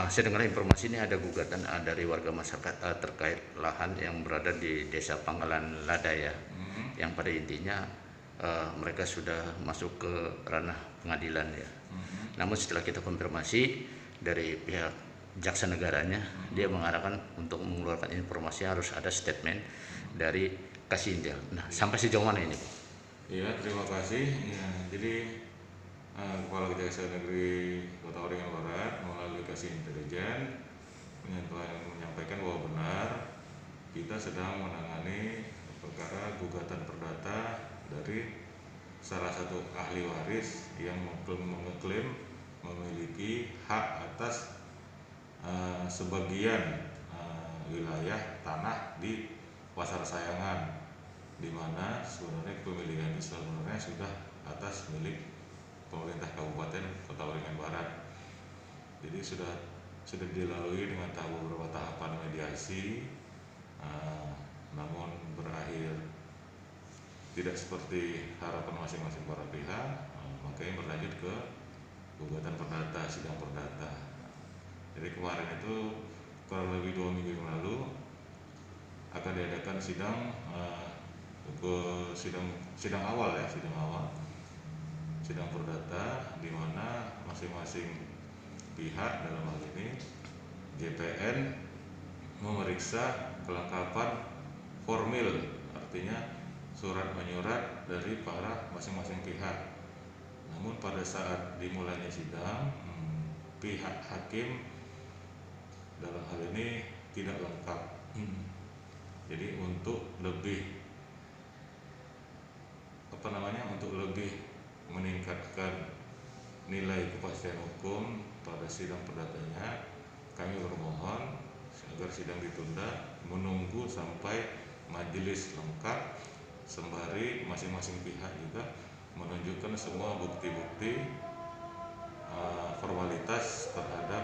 Saya dengar informasi ini ada gugatan dari warga masyarakat terkait lahan yang berada di Desa Panggalan Lada ya, yang pada intinya mereka sudah masuk ke ranah pengadilan ya. Namun setelah kita konfirmasi dari pihak jaksa negaranya, dia mengarahkan untuk mengeluarkan informasi harus ada statement dari Kasintel. Nah, sampai sejauh mana ini, Pak? Iya, terima kasih. Ya, jadi Kepala Kejaksaan Negeri Kota Waringin Barat melalui Kasih Intelijen menyampaikan bahwa benar kita sedang menangani perkara gugatan perdata dari salah satu ahli waris yang mengeklaim memiliki hak atas sebagian wilayah tanah di Pasar Sayangan, di mana sebenarnya kepemilikan itu sebenarnya sudah atas milik pemerintah Kabupaten Kota Waringin Barat. Jadi sudah dilalui dengan beberapa tahapan mediasi, namun berakhir tidak seperti harapan masing-masing para pihak, makanya berlanjut ke gugatan perdata, sidang perdata. Jadi kemarin itu kurang lebih 2 minggu yang lalu akan diadakan sidang sidang perdata, di mana masing-masing pihak dalam hal ini GPN memeriksa kelengkapan formil, artinya surat menyurat dari para masing-masing pihak. Namun pada saat dimulainya sidang, pihak hakim dalam hal ini tidak lengkap. Jadi untuk lebih meningkatkan nilai kepastian hukum pada sidang perdatanya, kami bermohon agar sidang ditunda menunggu sampai majelis lengkap, sembari masing-masing pihak juga menunjukkan semua bukti-bukti formalitas terhadap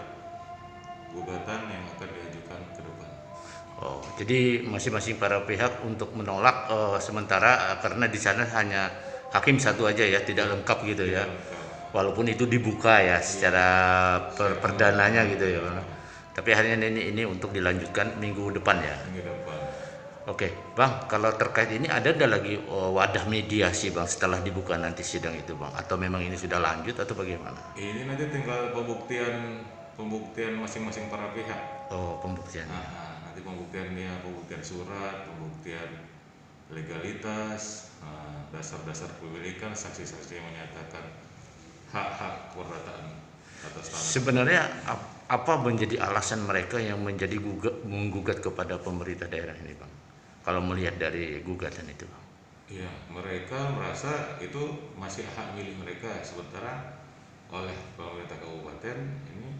gugatan yang akan diajukan ke depan. Oh, jadi masing-masing para pihak untuk menolak sementara karena di sana hanya hakim satu aja ya, tidak lengkap gitu ya. Walaupun itu dibuka ya secara perdananya gitu ya. Tapi akhirnya ini untuk dilanjutkan minggu depan ya. Minggu depan. Oke, Bang, kalau terkait ini ada lagi wadah mediasi, Bang, setelah dibuka nanti sidang itu, Bang? Atau memang ini sudah lanjut atau bagaimana? Ini nanti tinggal pembuktian masing-masing para pihak. Oh, pembuktiannya. Nanti pembuktian surat, pembuktian legalitas, dasar-dasar kepemilikan, saksi-saksi yang menyatakan hak-hak perdataan atas tanah. Sebenarnya apa menjadi alasan mereka yang menggugat kepada pemerintah daerah ini, Bang? Kalau melihat dari gugatan itu, Bang. Iya, mereka merasa itu masih hak milik mereka, sementara oleh pemerintah kabupaten ini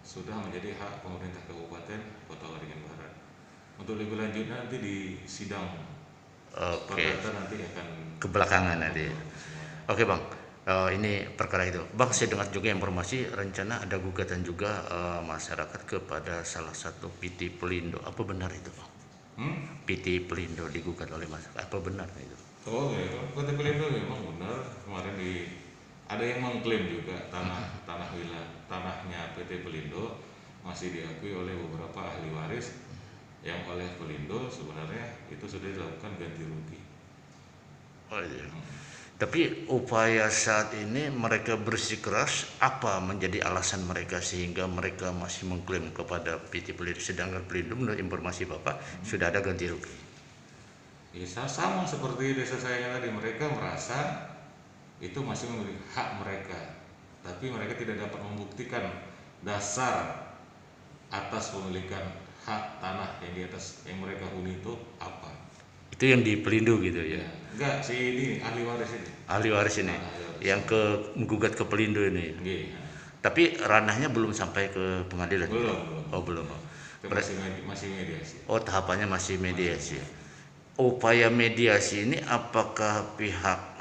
sudah menjadi hak pemerintah Kabupaten Kota Waringin Barat. Untuk lebih lanjutnya nanti di sidang perdata nanti akan kebelakangan nanti. Oke, Bang. Ini perkara itu, Bang. Saya dengar juga informasi rencana ada gugatan juga masyarakat kepada salah satu PT Pelindo. Apa benar itu, Bang? PT Pelindo digugat oleh masyarakat. Apa benar itu? Oh ya, PT Pelindo memang benar. Kemarin ada yang mengklaim juga tanahnya PT Pelindo masih diakui oleh beberapa ahli waris, yang oleh Pelindo sebenarnya itu sudah dilakukan ganti rugi. Oh iya. Tapi upaya saat ini mereka bersikeras, apa menjadi alasan mereka sehingga mereka masih mengklaim kepada PT Pelindo, sedangkan Pelindo menurut informasi Bapak sudah ada ganti rugi? Ya, sama seperti Desa Sayangan tadi, mereka merasa itu masih memiliki hak mereka, tapi mereka tidak dapat membuktikan dasar atas pemilikan hak tanah yang di atas yang mereka huni itu apa. Itu yang di Pelindo gitu ya? Enggak, si ini ahli waris ini. Ahli waris ini, yang menggugat ke Pelindo ini. Iya. Tapi ranahnya belum sampai ke pengadilan. Belum. Oh belum. Masih mediasi. Oh, tahapannya masih mediasi. Upaya mediasi ini apakah pihak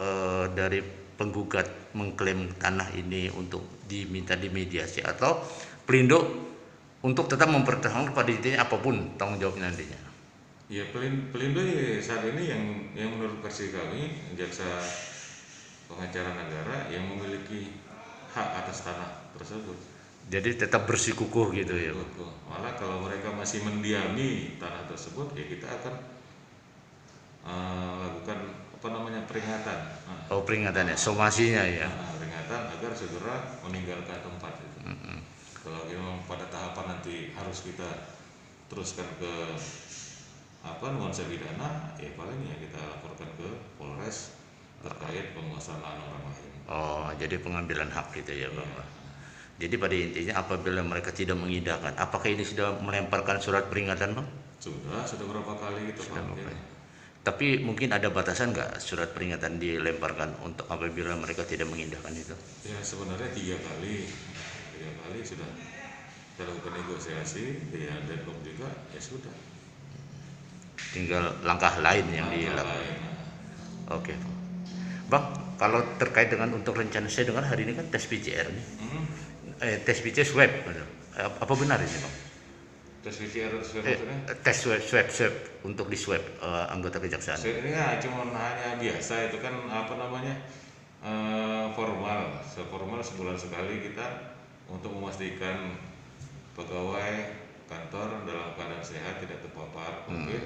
dari penggugat mengklaim tanah ini untuk diminta dimediasi, atau Pelindo untuk tetap mempertahankan pada intinya apapun tanggung jawabnya nantinya? Ya, Pelindo saat ini yang menurut versi kami, jaksa pengacara negara yang memiliki hak atas tanah tersebut. Jadi tetap bersikukuh gitu ya, Bang. Betul. Malah kalau mereka masih mendiami tanah tersebut, ya kita akan lakukan apa namanya peringatan. Oh, peringatannya, somasinya ya. Peringatan agar segera meninggalkan tempat itu. Kalau memang pada tahapan nanti harus kita teruskan ke nuansa pidana, ya paling ya kita laporkan ke Polres terkait penguasaan lahan orang lain. Oh, jadi pengambilan hak gitu ya, Bang. Ya. Jadi pada intinya apabila mereka tidak mengindahkan, apakah ini sudah melemparkan surat peringatan, Bang? Sudah berapa kali kita panggil. Tapi mungkin ada batasan nggak surat peringatan dilemparkan untuk apabila mereka tidak mengindahkan itu? Ya sebenarnya 3 kali sudah kita lakukan negosiasi, ya deadlock juga, ya sudah. Tinggal langkah lain yang dilakukan. Oke, Bang. Kalau terkait dengan untuk rencana, saya dengar hari ini kan tes PCR nih. Tes PCR swab, apa benar ini, Bang? Tes PCR swab tes swab untuk di swab anggota kejaksaan. Ini ya cuma hanya biasa, itu kan formal sebulan sekali kita untuk memastikan pegawai kantor dalam keadaan sehat, tidak terpapar COVID.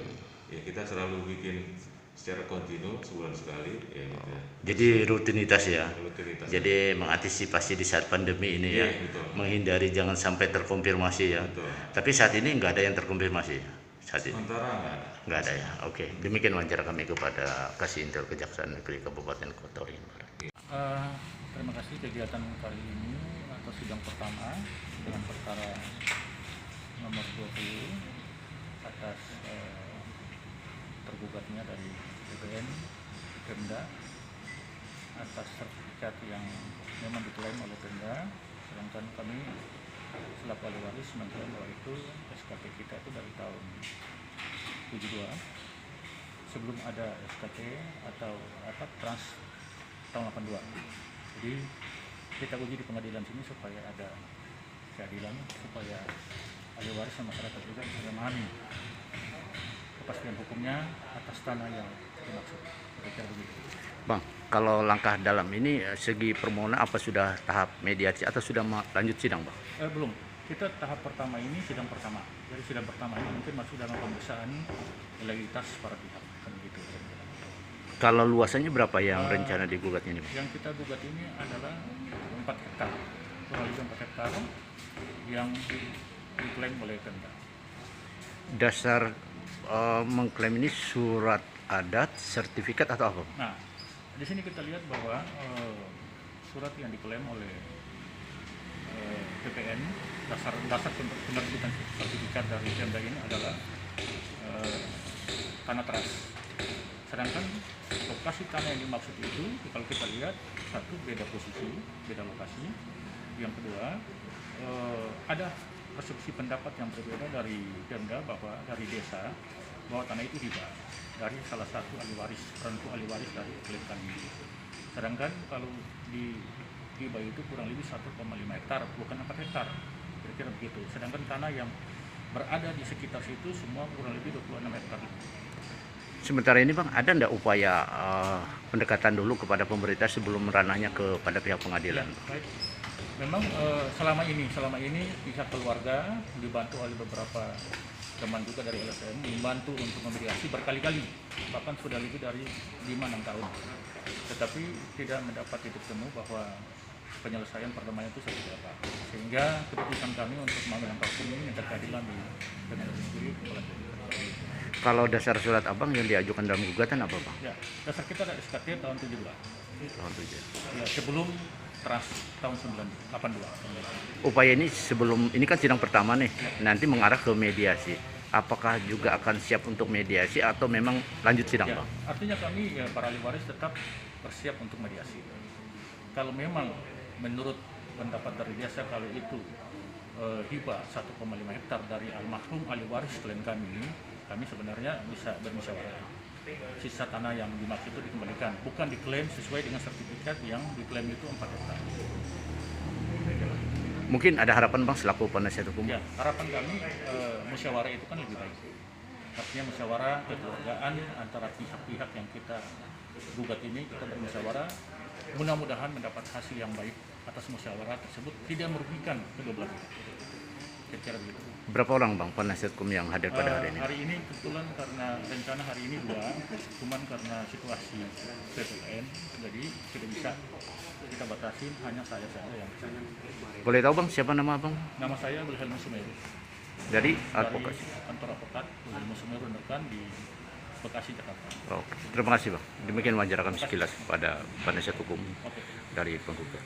Ya kita selalu bikin secara kontinu sebulan sekali ya gitu. Jadi rutinitas ya. Rutinitas. Jadi mengantisipasi di saat pandemi ini ya. Betul. Menghindari jangan sampai terkonfirmasi ya. Betul. Tapi saat ini nggak ada yang terkonfirmasi saat ini. Sementara Nggak ada ya. Oke. Demikian wawancara kami kepada Kasih Intel Kejaksaan Negeri Kabupaten Kota Waringin Barat. Terima kasih kegiatan kali ini atau sidang pertama dengan perkara nomor 20 atas tergugatnya dari BPN Pemda atas sertifikat yang memang diklaim oleh Pemda, sedangkan kami selaku ahli waris mengklaim bahwa itu SKP kita itu dari tahun 72 sebelum ada SKP atau tahun 82. Jadi kita uji di pengadilan sini supaya ada keadilan, supaya ahli waris dan masyarakat juga bisa memahami kepastian hukumnya atas tanah yang dimaksud. Kira-kira begitu. Bang, kalau langkah dalam ini segi permohonan apa sudah tahap mediasi atau sudah lanjut sidang, Bang? Belum. Kita tahap pertama ini sidang pertama. Jadi sidang pertama ini mungkin masih dalam pemeriksaan legalitas para pihak. Kan begitu. Kalau luasannya berapa yang rencana digugat ini, Bang? Yang kita gugat ini adalah 4 hektar, kurang lebih 4 hektar yang diklaim oleh Pemda. Dasar mengklaim ini surat adat, sertifikat atau apa? Nah, di sini kita lihat bahwa surat yang diklaim oleh BPN, dasar penerbitan sertifikat dari Pemda ini adalah tanah teras. Sedangkan lokasi tanah yang dimaksud itu, kalau kita lihat, satu beda posisi, beda lokasi. Yang kedua, ada persepsi pendapat yang berbeda dari Pemda bahwa dari desa bahwa tanah itu hibah dari salah satu ahli waris, rentu ahli waris dari klaim kami. Sedangkan kalau di hibah itu kurang lebih 1,5 hektar, bukan 4 hektar, kira-kira begitu. Sedangkan tanah yang berada di sekitar situ semua kurang lebih 26 hektar. Sementara ini, Bang, ada enggak upaya pendekatan dulu kepada pemerintah sebelum ranahnya kepada pihak pengadilan? Ya, baik. Memang selama ini pihak keluarga dibantu oleh beberapa teman juga dari LSM membantu untuk memediasi berkali-kali, bahkan sudah lebih dari 5-6 tahun. Tetapi tidak mendapat titik temu bahwa penyelesaian perdamaian itu seperti apa. Sehingga keputusan kami untuk mengambil langkah hukum ini minta keadilan di pengadilan negeri Kepulauan Seribu. Kalau dasar surat Abang yang diajukan dalam gugatan apa, Bang? Ya, dasar kita ada SKT tahun 72. Tahun 7. Ya, sebelum trans tahun 82. Upaya ini sebelum ini kan sidang pertama nih, nanti mengarah ke mediasi. Apakah juga akan siap untuk mediasi atau memang lanjut sidang, Ya, Bang? artinya kami ya, para ahli waris tetap bersiap untuk mediasi. Kalau memang menurut pendapat dari desa kalau itu hibah 1,5 hektar dari almarhum ahli waris klien kami sebenarnya bisa bermusyawarah. Sisa tanah yang dimaksud itu dikembalikan, bukan diklaim sesuai dengan sertifikat yang diklaim itu 4 hektar. Mungkin ada harapan, Bang, selaku penasihat hukum? Ya, harapan kami musyawarah itu kan lebih baik. Artinya musyawarah kekeluargaan antara pihak-pihak yang kita gugat ini, kita bermusyawarah, mudah-mudahan mendapat hasil yang baik atas musyawarah tersebut tidak merugikan kedua belah pihak. Kira-kira begitu. Berapa orang Bang penasihat hukum yang hadir pada hari ini? Hari ini kebetulan karena rencana hari ini 2, cuman karena situasi PPKM jadi tidak bisa kita batasi, hanya saya saja yang kesana. Boleh tahu Bang siapa nama Bang? Nama saya Wilhelm Sumeru Dari advokasi. dari kantor advokat Wilhelm Sumeru Rekan di Bekasi, Jakarta. Oke, terima kasih Bang. Demikian wawancara kami sekilas pada penasihat hukum Oke. dari penggugat.